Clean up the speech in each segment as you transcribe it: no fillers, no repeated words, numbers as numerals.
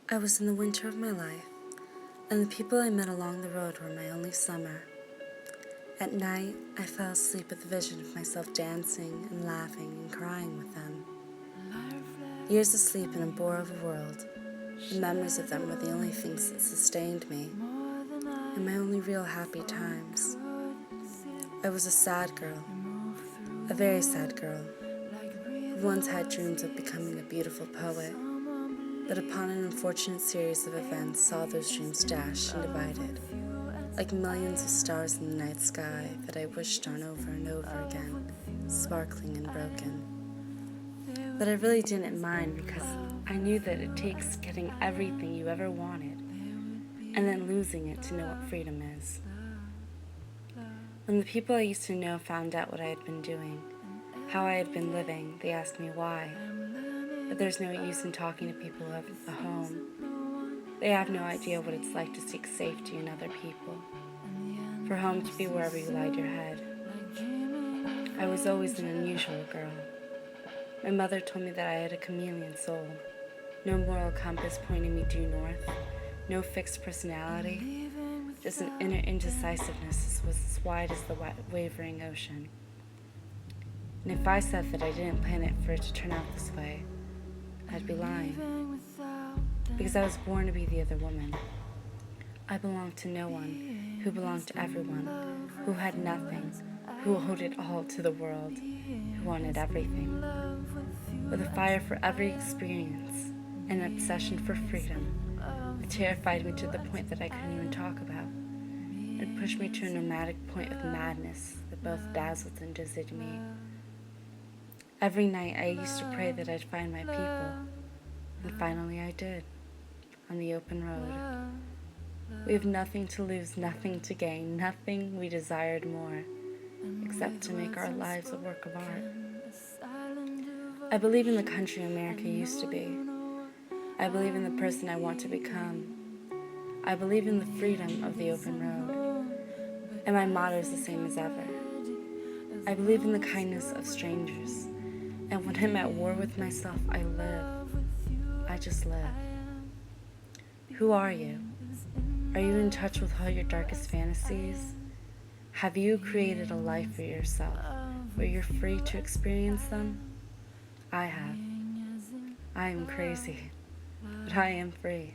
I was in the winter of my life, and the people I met along the road were my only summer. At night, I fell asleep with the vision of myself dancing and laughing and crying with them. Years asleep in a bore of a world, the memories of them were the only things that sustained me, and my only real happy times. I was a sad girl, a very sad girl, who once had dreams of becoming a beautiful poet, but upon an unfortunate series of events saw those dreams dashed and divided, like millions of stars in the night sky that I wished on over and over again, sparkling and broken. But I really didn't mind because I knew that it takes getting everything you ever wanted and then losing it to know what freedom is. When the people I used to know found out what I had been doing, how I had been living, they asked me why. But there's no use in talking to people who have a home. They have no idea what it's like to seek safety in other people. For home to be wherever you lied your head. I was always an unusual girl. My mother told me that I had a chameleon soul. No moral compass pointing me due north. No fixed personality. Just an inner indecisiveness that was as wide as the wavering ocean. And if I said that I didn't plan it for it to turn out this way, I'd be lying. Because I was born to be the other woman. I belonged to no one, who belonged to everyone, who had nothing, who owed it all to the world, who wanted everything. With a fire for every experience, an obsession for freedom, it terrified me to the point that I couldn't even talk about. It pushed me to a nomadic point of madness that both dazzled and dizzied me. Every night I used to pray that I'd find my people, and finally I did, on the open road. We have nothing to lose, nothing to gain, nothing we desired more, except to make our lives a work of art. I believe in the country America used to be. I believe in the person I want to become. I believe in the freedom of the open road. And my motto is the same as ever. I believe in the kindness of strangers. And when I'm at war with myself, I live. I just live. Who are you? Are you in touch with all your darkest fantasies? Have you created a life for yourself where you're free to experience them? I have. I am crazy, but I am free.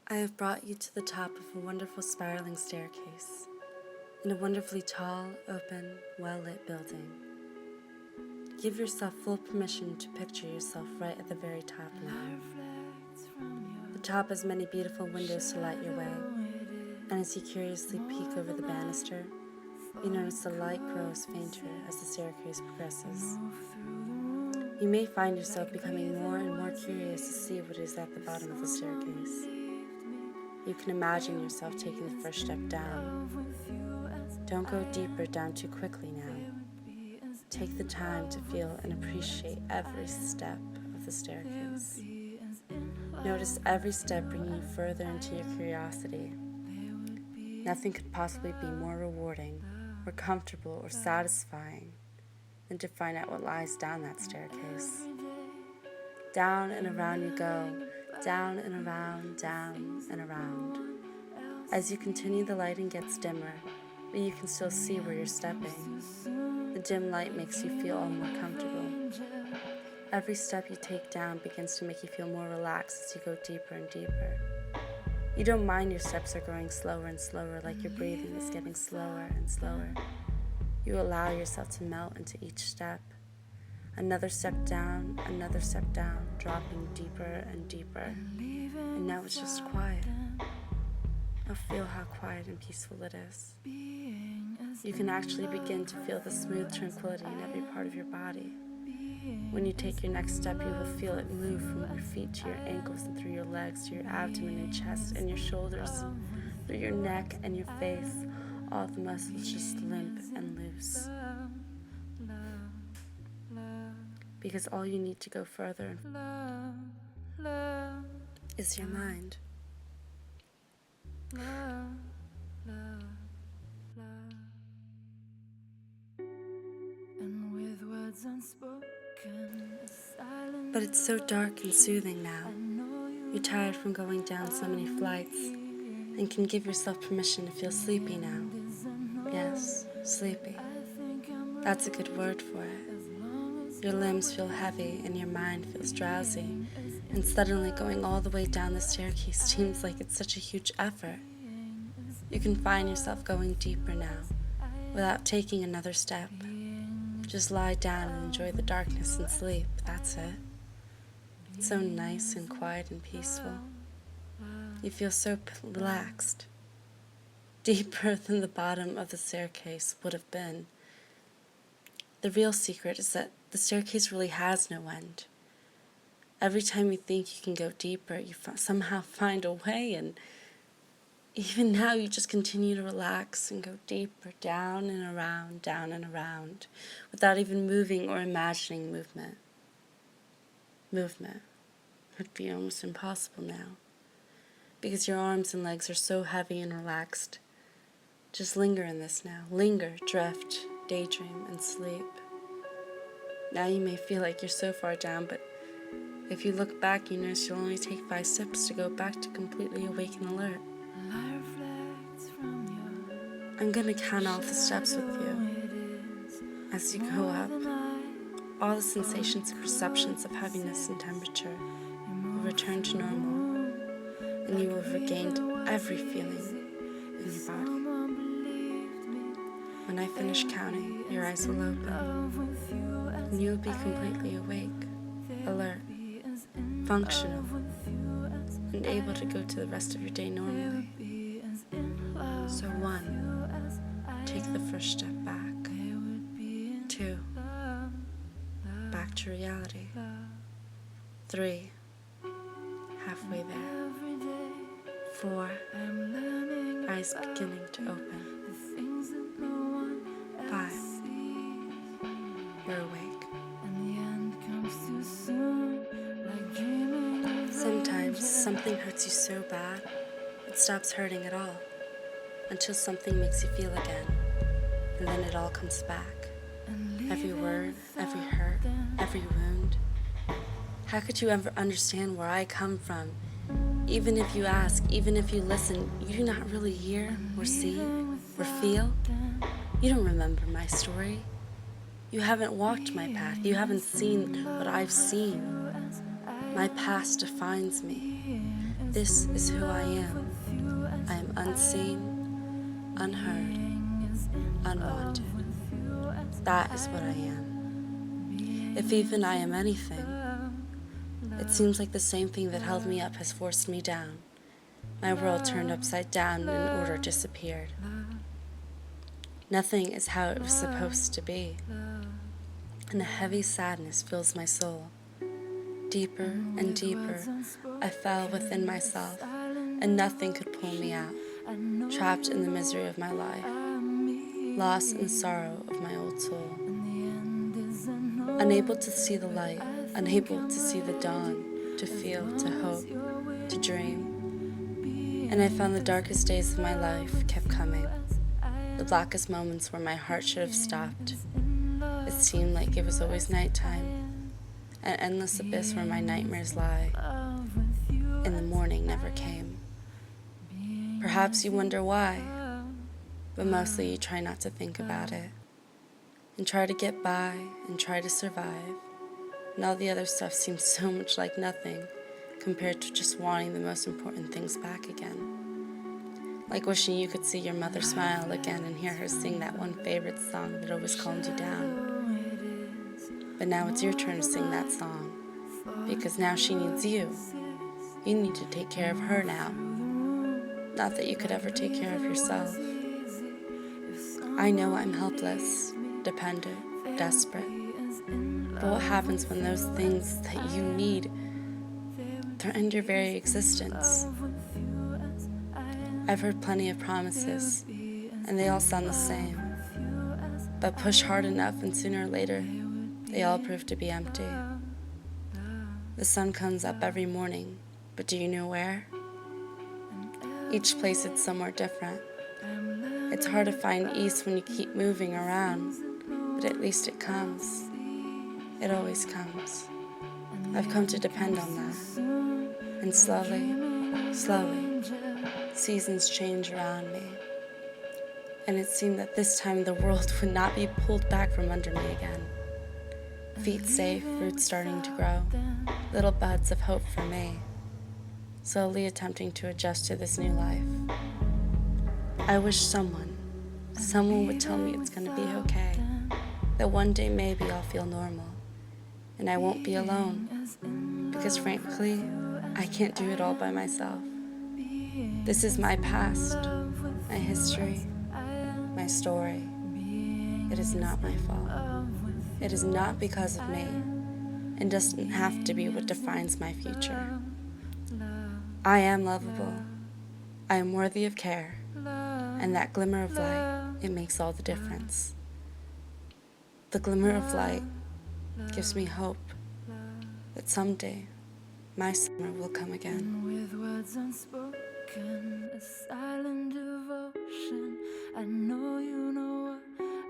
I have brought you to the top of a wonderful spiraling staircase in a wonderfully tall, open, well-lit building. Give yourself full permission to picture yourself right at the very top now. The top has many beautiful windows to light your way, and as you curiously peek over the banister, you notice the light grows fainter as the staircase progresses. You may find yourself becoming more and more curious to see what is at the bottom of the staircase. You can imagine yourself taking the first step down. Don't go deeper down too quickly now. Take the time to feel and appreciate every step of the staircase. Notice every step bringing you further into your curiosity. Nothing could possibly be more rewarding, or comfortable, or satisfying than to find out what lies down that staircase. Down and around you go, down and around, down and around. As you continue, the lighting gets dimmer, but you can still see where you're stepping. The dim light makes you feel all more comfortable. Every step you take down begins to make you feel more relaxed as you go deeper and deeper. You don't mind your steps are growing slower and slower, like your breathing is getting slower and slower. You allow yourself to melt into each step. Another step down, dropping deeper and deeper. And now it's just quiet. Now feel how quiet and peaceful it is. You can actually begin to feel the smooth tranquility in every part of your body. When you take your next step, you will feel it move from your feet to your ankles and through your legs to your abdomen and chest and your shoulders, through your neck and your face. All the muscles just limp and loose. Because all you need to go further is your mind. But it's so dark and soothing now. You're tired from going down so many flights and can give yourself permission to feel sleepy now. Yes, sleepy. That's a good word for it. Your limbs feel heavy and your mind feels drowsy, and suddenly going all the way down the staircase seems like it's such a huge effort. You can find yourself going deeper now, without taking another step. Just lie down and enjoy the darkness and sleep, that's it. It's so nice and quiet and peaceful. You feel so relaxed, deeper than the bottom of the staircase would have been. The real secret is that the staircase really has no end. Every time you think you can go deeper, you somehow find a way, and even now you just continue to relax and go deeper, down and around, without even moving or imagining movement. Movement would be almost impossible now, because your arms and legs are so heavy and relaxed. Just linger in this now. Linger, drift, daydream, and sleep. Now you may feel like you're so far down, but if you look back, you notice you'll only take 5 steps to go back to completely awake and alert. I'm gonna count off the steps with you. As you go up, all the sensations and perceptions of heaviness and temperature will return to normal, and you will have regained every feeling in your body. When I finish counting, your eyes will open, and you will be completely awake, alert, functional, and able to go to the rest of your day normally. So 1, take the first step back. 2, back to reality. 3, halfway there. 4, eyes beginning to open. 5, you're awake. Sometimes something hurts you so bad, it stops hurting at all, until something makes you feel again, and then it all comes back. Every word, every hurt, every wound. How could you ever understand where I come from? Even if you ask, even if you listen, you do not really hear or see or feel. You don't remember my story. You haven't walked my path. You haven't seen what I've seen. My past defines me. This is who I am. I am unseen, unheard, unwanted. That is what I am. If even I am anything, it seems like the same thing that held me up has forced me down. My world turned upside down and order disappeared. Nothing is how it was supposed to be, and a heavy sadness fills my soul. Deeper and deeper, I fell within myself, and nothing could pull me out, trapped in the misery of my life, lost in the sorrow of my old soul. Unable to see the light, unable to see the dawn, to feel, to hope, to dream. And I found the darkest days of my life kept coming, the blackest moments where my heart should have stopped. It seemed like it was always nighttime, an endless abyss where my nightmares lie, and the morning never came. Perhaps you wonder why, but mostly you try not to think about it, and try to get by, and try to survive, and all the other stuff seems so much like nothing compared to just wanting the most important things back again. Like wishing you could see your mother smile again and hear her sing that one favorite song that always calmed you down. But now it's your turn to sing that song, because now she needs you. You need to take care of her now. Not that you could ever take care of yourself. I know I'm helpless, dependent, desperate. But what happens when those things that you need threaten your very existence? I've heard plenty of promises, and they all sound the same. But push hard enough, and sooner or later, they all prove to be empty. The sun comes up every morning, but do you know where? Each place it's somewhere different. It's hard to find east when you keep moving around, but at least it comes. It always comes. I've come to depend on that. And slowly, slowly, seasons change around me. And it seemed that this time the world would not be pulled back from under me again. Feet safe, roots starting to grow, little buds of hope for me, slowly attempting to adjust to this new life. I wish someone would tell me it's gonna be okay, that one day maybe I'll feel normal, and I won't be alone, because frankly, I can't do it all by myself. This is my past, my history, my story. It is not my fault. It is not because of me, and doesn't have to be what defines my future. I am lovable. I am worthy of care, and that glimmer of light, it makes all the difference. The glimmer of light gives me hope that someday my summer will come again. With words unspoken, a silent devotion, I